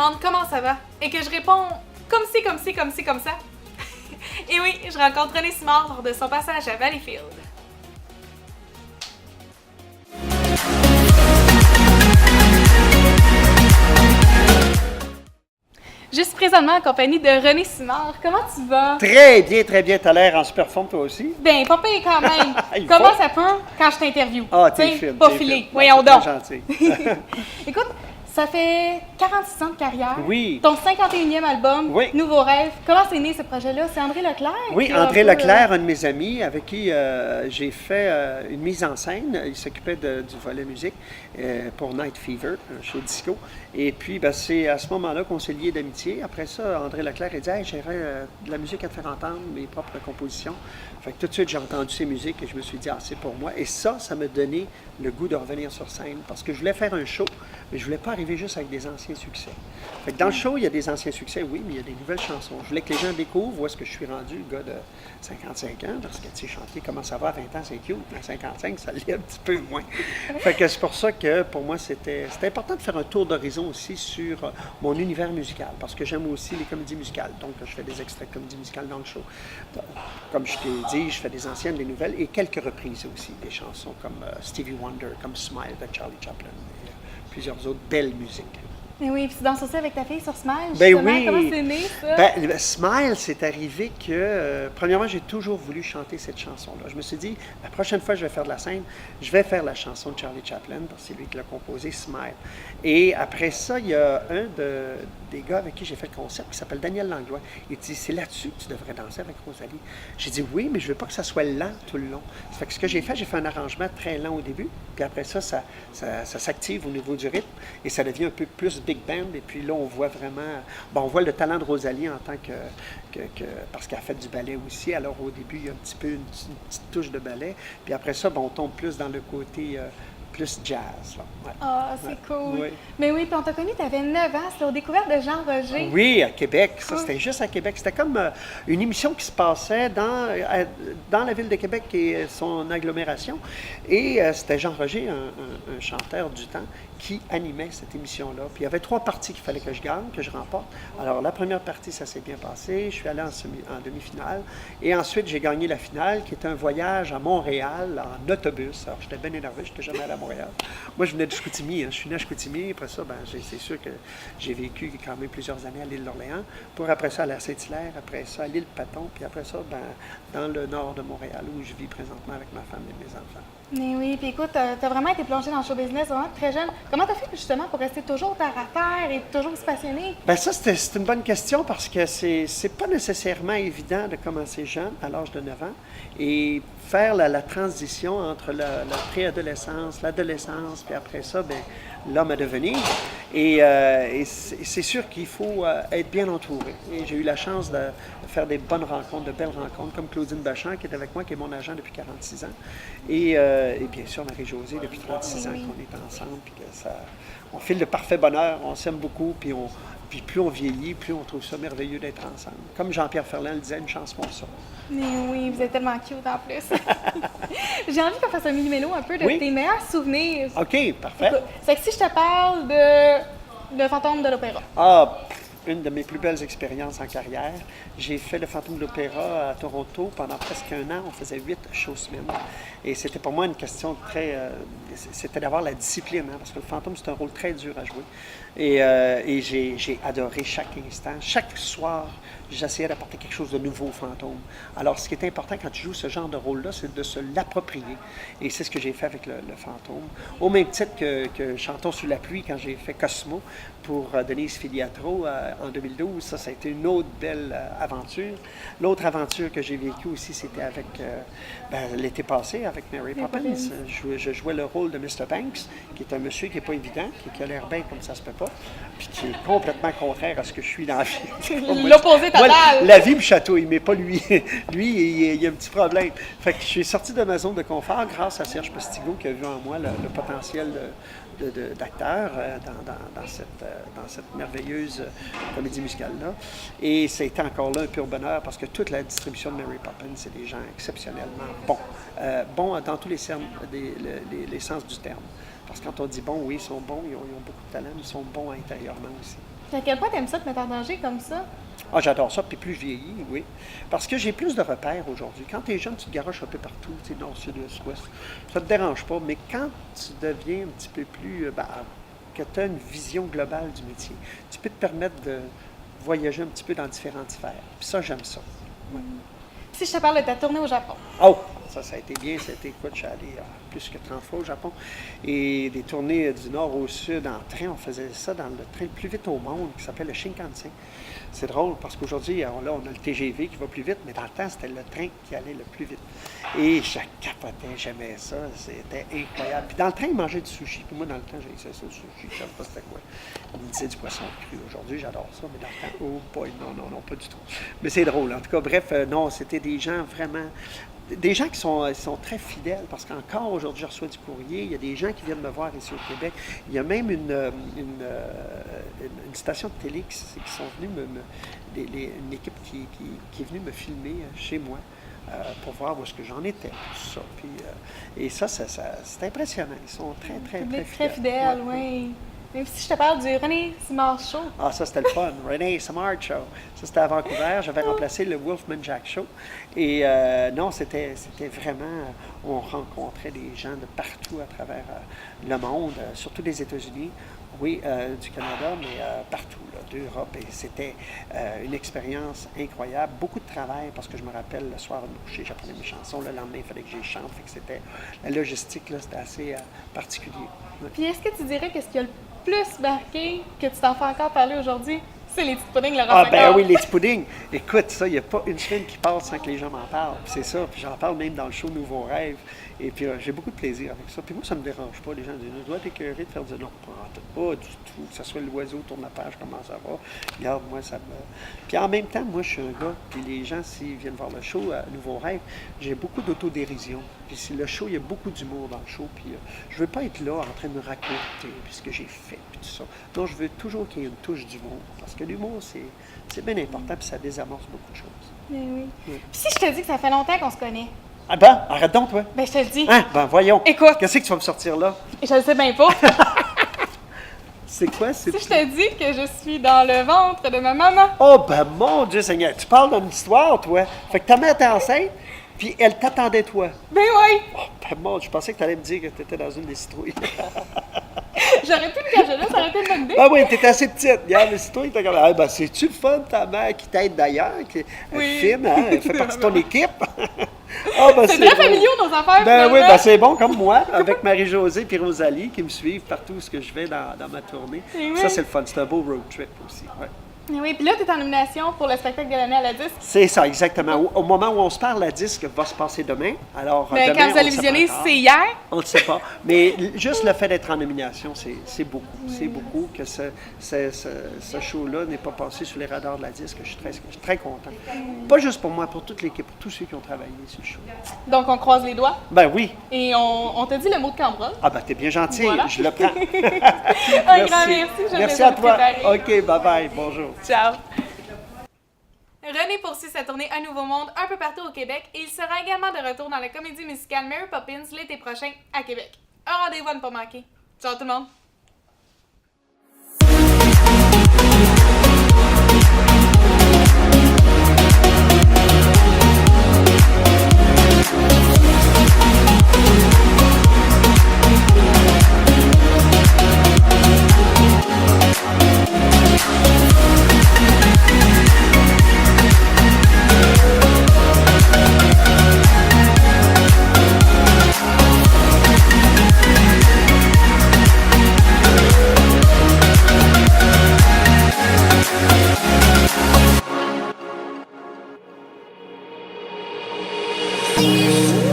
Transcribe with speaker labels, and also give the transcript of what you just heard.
Speaker 1: demande comment ça va et que je réponds comme ci, comme ci, comme ci, comme ça. Et oui, je rencontre René Simard lors de son passage à Valleyfield. Je suis présentement en compagnie de René Simard. Comment tu vas?
Speaker 2: Très bien, très bien. T'as l'air en super forme, toi aussi?
Speaker 1: Ben, pas pire quand même.
Speaker 2: Il
Speaker 1: Comment
Speaker 2: faut.
Speaker 1: ça peut quand je t'interviewe?
Speaker 2: Ah, t'es
Speaker 1: T'sais,
Speaker 2: fine.
Speaker 1: pas
Speaker 2: t'es
Speaker 1: filé.
Speaker 2: fine.
Speaker 1: Voyons
Speaker 2: C'est
Speaker 1: donc.
Speaker 2: très gentil.
Speaker 1: Écoute, ça fait 46 ans de carrière.
Speaker 2: Oui.
Speaker 1: Ton 51e album,
Speaker 2: Oui.
Speaker 1: Nouveau rêve. Comment c'est né ce projet-là? C'est André Leclerc?
Speaker 2: Oui,
Speaker 1: qui a
Speaker 2: André
Speaker 1: un peu,
Speaker 2: Leclerc, un de mes amis avec qui j'ai fait une mise en scène. Il s'occupait du volet musique pour Night Fever, un show disco. Et puis, ben, c'est à ce moment-là qu'on s'est liés d'amitié. Après ça, André Leclerc a dit hey, j'aimerais de la musique à te faire entendre, mes propres compositions. Fait que tout de suite, j'ai entendu ses musiques et je me suis dit, ah, c'est pour moi. Et ça m'a donné le goût de revenir sur scène parce que je voulais faire un show, mais je voulais pas arriver juste avec des anciens succès. Fait que dans le show, il y a des anciens succès, oui, mais il y a des nouvelles chansons. Je voulais que les gens découvrent où est-ce que je suis rendu, le gars de 55 ans, parce que, tu sais, chanter comment ça va à 20 ans, c'est cute, mais à 55, ça l'est un petit peu moins. Fait que c'est pour ça que, pour moi, c'était important de faire un tour d'horizon aussi sur mon univers musical, parce que j'aime aussi les comédies musicales. Donc, je fais des extraits de comédies musicales dans le show. Comme je t'ai dit, je fais des anciennes, des nouvelles, et quelques reprises aussi, des chansons comme Stevie Wonder, comme Smile de Charlie Chaplin, et plusieurs autres belles musiques.
Speaker 1: Mais oui, puis tu danses aussi avec ta fille sur Smile,
Speaker 2: Ben
Speaker 1: justement.
Speaker 2: oui.
Speaker 1: Comment c'est né, ça?
Speaker 2: Ben, Smile, c'est arrivé que, premièrement, j'ai toujours voulu chanter cette chanson-là. Je me suis dit, la prochaine fois que je vais faire de la scène, je vais faire la chanson de Charlie Chaplin, parce que c'est lui qui l'a composée, Smile. Et après ça, il y a des gars avec qui j'ai fait le concert qui s'appelle Daniel Langlois. Il dit, c'est là-dessus que tu devrais danser avec Rosalie. J'ai dit, oui, mais je ne veux pas que ça soit lent tout le long. Ça fait que ce que j'ai fait un arrangement très lent au début, puis après ça s'active au niveau du rythme, et ça devient un peu plus big band, et puis là, on voit vraiment, bon, on voit le talent de Rosalie en tant parce qu'elle a fait du ballet aussi, alors au début, il y a un petit peu une petite touche de ballet, puis après ça, bon, on tombe plus dans le côté plus jazz. Là. Ouais.
Speaker 1: Ah, c'est
Speaker 2: Ouais.
Speaker 1: cool.
Speaker 2: Oui.
Speaker 1: Mais oui, puis on t'a connu, tu avais 9 ans, c'était aux découvertes de Jean Roger.
Speaker 2: Oui, à Québec. Ça,
Speaker 1: Oui.
Speaker 2: c'était juste à Québec. C'était comme une émission qui se passait dans la ville de Québec et son agglomération. Et c'était Jean Roger, un chanteur du temps, qui animait cette émission-là. Puis il y avait 3 parties qu'il fallait que je gagne, que je remporte. Alors, la première partie, ça s'est bien passé. Je suis allé en demi-finale. Et ensuite, j'ai gagné la finale, qui était un voyage à Montréal en autobus. Alors, j'étais bien énervé, je n'étais jamais allé à Montréal. Moi, je venais de Chicoutimi. Hein. Je suis né à Chicoutimi. Après ça, ben, c'est sûr que j'ai vécu quand même plusieurs années à l'île d'Orléans. Pour après ça, aller à Saint-Hilaire. Après ça, à l'île Paton. Puis après ça, ben, dans le nord de Montréal, où je vis présentement avec ma femme et mes enfants.
Speaker 1: Mais oui, puis écoute, t'as vraiment été plongé dans le show business vraiment très jeune. Comment t'as fait justement pour rester toujours terre à terre et toujours aussi passionné?
Speaker 2: Bien, ça, c'est une bonne question parce que c'est pas nécessairement évident de commencer jeune, à l'âge de 9 ans, et faire la transition entre la préadolescence, l'adolescence, puis après ça, bien, l'homme à devenir. Et c'est sûr qu'il faut être bien entouré. Et j'ai eu la chance de faire des bonnes rencontres, de belles rencontres, comme Claudine Bachand, qui est avec moi, qui est mon agent depuis 46 ans. Et bien sûr, Marie-Josée, depuis 36 ans qu'on est ensemble, puis que on file le parfait bonheur, on s'aime beaucoup, puis plus on vieillit, plus on trouve ça merveilleux d'être ensemble. Comme Jean-Pierre Ferland le disait, une chance pour ça.
Speaker 1: Mais oui, vous êtes tellement cute en plus. J'ai envie qu'on fasse un mini-mélo un peu de
Speaker 2: Oui.
Speaker 1: tes meilleurs souvenirs.
Speaker 2: OK, parfait.
Speaker 1: Écoute, c'est que si je te parle de Fantôme de l'Opéra.
Speaker 2: Ah, une de mes plus belles expériences en carrière. J'ai fait le Fantôme de l'Opéra à Toronto pendant presque un an. On faisait 8 shows semaine. Et c'était pour moi une question très... c'était d'avoir la discipline, hein, parce que le fantôme, c'est un rôle très dur à jouer. Et j'ai adoré chaque instant. Chaque soir, j'essayais d'apporter quelque chose de nouveau au fantôme. Alors, ce qui est important quand tu joues ce genre de rôle-là, c'est de se l'approprier. Et c'est ce que j'ai fait avec le fantôme. Au même titre que Chantons sous la pluie, quand j'ai fait Cosmo pour Denise Filiatro en 2012, ça a été une autre belle aventure. L'autre aventure que j'ai vécue aussi, c'était avec l'été passé, avec Mary Poppins. Je jouais le rôle de Mr. Banks, qui est un monsieur qui n'est pas évident, qui a l'air bien comme ça se peut pas, puis qui est complètement contraire à ce que je suis dans la vie.
Speaker 1: L'opposé total!
Speaker 2: Moi, la vie me chatouille, mais pas lui. Lui, il y a un petit problème. Fait que je suis sorti de ma zone de confort grâce à Serge Postigo qui a vu en moi le potentiel d'acteur dans cette merveilleuse comédie musicale-là. Et ça a été encore là un pur bonheur parce que toute la distribution de Mary Poppins, c'est des gens exceptionnellement bons. Bons dans tous les sens du terme. Parce que quand on dit bon, oui, ils sont bons, ils ont beaucoup de talent, mais ils sont bons intérieurement aussi.
Speaker 1: Puis à quel point t'aimes ça te mettre en danger comme ça?
Speaker 2: Ah, j'adore ça, puis plus je vieillis, oui. Parce que j'ai plus de repères aujourd'hui. Quand tu es jeune, tu te garoches un peu partout, tu sais, nord, sud, est, ouest. Ça te dérange pas, mais quand tu deviens un petit peu plus, que tu as une vision globale du métier, tu peux te permettre de voyager un petit peu dans différentes sphères. Puis ça, j'aime ça. Ouais.
Speaker 1: Si je te parle de ta tournée au Japon.
Speaker 2: Oh, ça a été bien. Écoute, je suis allé plus que 30 fois au Japon. Et des tournées du nord au sud en train, on faisait ça dans le train le plus vite au monde, qui s'appelle le Shinkansen. C'est drôle parce qu'aujourd'hui, là, on a le TGV qui va plus vite, mais dans le temps, c'était le train qui allait le plus vite. Et je capotais, j'aimais ça, c'était incroyable. Puis dans le train, ils mangeaient du sushi. Puis moi, dans le temps, j'ai essayé ça, le sushi, je ne savais pas c'était quoi. Ils me disaient du poisson cru. Aujourd'hui, j'adore ça, mais dans le temps, oh boy, non, pas du tout. Mais c'est drôle. En tout cas, bref, non, c'était des gens vraiment... Des gens qui sont très fidèles, parce qu'encore aujourd'hui, je reçois du courrier. Il y a des gens qui viennent me voir ici au Québec. Il y a même une station de télé qui sont venus une équipe qui est venue me filmer chez moi pour voir où est-ce que j'en étais, tout ça. Puis, et ça, c'est impressionnant. Ils sont très, très, très fidèles.
Speaker 1: Très fidèles, oui. Même si je te parle du René Simard Show.
Speaker 2: Ah, ça, c'était le fun. René Simard Show. Ça, c'était à Vancouver. J'avais remplacé le Wolfman Jack Show. Et non, c'était vraiment... On rencontrait des gens de partout à travers le monde, surtout des États-Unis. Oui, du Canada, mais partout, d'Europe. Et c'était une expérience incroyable. Beaucoup de travail, parce que je me rappelle, le soir, de me coucher, j'apprenais mes chansons. Le lendemain, il fallait que j'y chante. Fait que c'était... La logistique, là, c'était assez particulier. Ouais.
Speaker 1: Puis est-ce que tu dirais que ce qui a le plus marqué, que tu t'en fais encore parler aujourd'hui, c'est les petits puddings, Laurent
Speaker 2: Ah, ben
Speaker 1: Saccord?
Speaker 2: oui, les petits puddings. Écoute, ça, il n'y a pas une semaine qui passe sans que les gens m'en parlent. Puis c'est ça. Puis j'en parle même dans le show Nouveau Rêve. Et puis j'ai beaucoup de plaisir avec ça. Puis moi, ça ne me dérange pas. Les gens disent, je dois t'écœurer de faire du non, pas du tout. Que ce soit l'oiseau tourne la page, comment ça va. Regarde, moi, ça me... Puis en même temps, moi, je suis un gars. Puis les gens, s'ils viennent voir le show Nouveau Rêve, j'ai beaucoup d'autodérision. Puis le show, il y a beaucoup d'humour dans le show. Puis je veux pas être là en train de me raconter puis ce que j'ai fait, puis tout ça. Non, je veux toujours qu'il y ait une touche d'humour. Parce que l'humour, c'est bien important, puis ça désamorce beaucoup de choses.
Speaker 1: Mais oui. Puis si je te dis que ça fait longtemps qu'on se connaît?
Speaker 2: Ah ben, arrête donc, toi.
Speaker 1: Ben, je te le dis.
Speaker 2: Hein? Ben, voyons.
Speaker 1: Écoute.
Speaker 2: Qu'est-ce que tu vas me sortir là?
Speaker 1: Je le sais bien pas.
Speaker 2: C'est quoi?
Speaker 1: Si je te dis que je suis dans le ventre de ma maman.
Speaker 2: Oh, ben, mon Dieu Seigneur, tu parles d'une histoire, toi. Fait que ta mère était enceinte, puis elle t'attendait, toi.
Speaker 1: Ben oui.
Speaker 2: Oh, ben, mon, je pensais que tu allais me dire que tu étais dans une des citrouilles.
Speaker 1: J'aurais pu le cacher là, ça aurait été une bonne idée.
Speaker 2: Ah oui, t'étais assez petite. Regarde, les citrouilles, t'es comme, ah, ben, c'est-tu le fun, ta mère qui t'aide d'ailleurs, qui est fine, hein? Elle fait partie de ton équipe. Ah, ben,
Speaker 1: c'est très familial, nos affaires.
Speaker 2: Ben oui, ben c'est bon, comme moi, avec Marie-Josée et Rosalie, qui me suivent partout où je vais dans ma tournée. Ça, c'est le fun. C'est un beau road trip aussi. Ouais.
Speaker 1: Oui, puis là, tu es en nomination pour le spectacle de l'année à la disque.
Speaker 2: C'est ça, exactement. Au moment où on se parle, la disque va se passer demain. Alors,
Speaker 1: mais
Speaker 2: demain,
Speaker 1: quand vous allez visionner, c'est hier?
Speaker 2: On ne le sait pas. Mais juste le fait d'être en nomination, c'est beaucoup. Oui. C'est beaucoup que ce show-là n'ait pas passé sous les radars de la disque. Je suis très content. Pas juste pour moi, pour toute l'équipe, pour tous ceux qui ont travaillé sur le show.
Speaker 1: Donc, on croise les doigts?
Speaker 2: Ben oui.
Speaker 1: Et on t'a dit le mot de Cambronne.
Speaker 2: Ah ben, t'es bien gentil.
Speaker 1: Voilà.
Speaker 2: Je le prends.
Speaker 1: Un grand merci.
Speaker 2: Merci à toi. OK, bye-bye. Bonjour.
Speaker 1: Ciao. René poursuit sa tournée Un Nouveau Monde un peu partout au Québec et il sera également de retour dans la comédie musicale Mary Poppins l'été prochain à Québec. Un rendez-vous à ne pas manquer. Ciao tout le monde!
Speaker 3: Peace.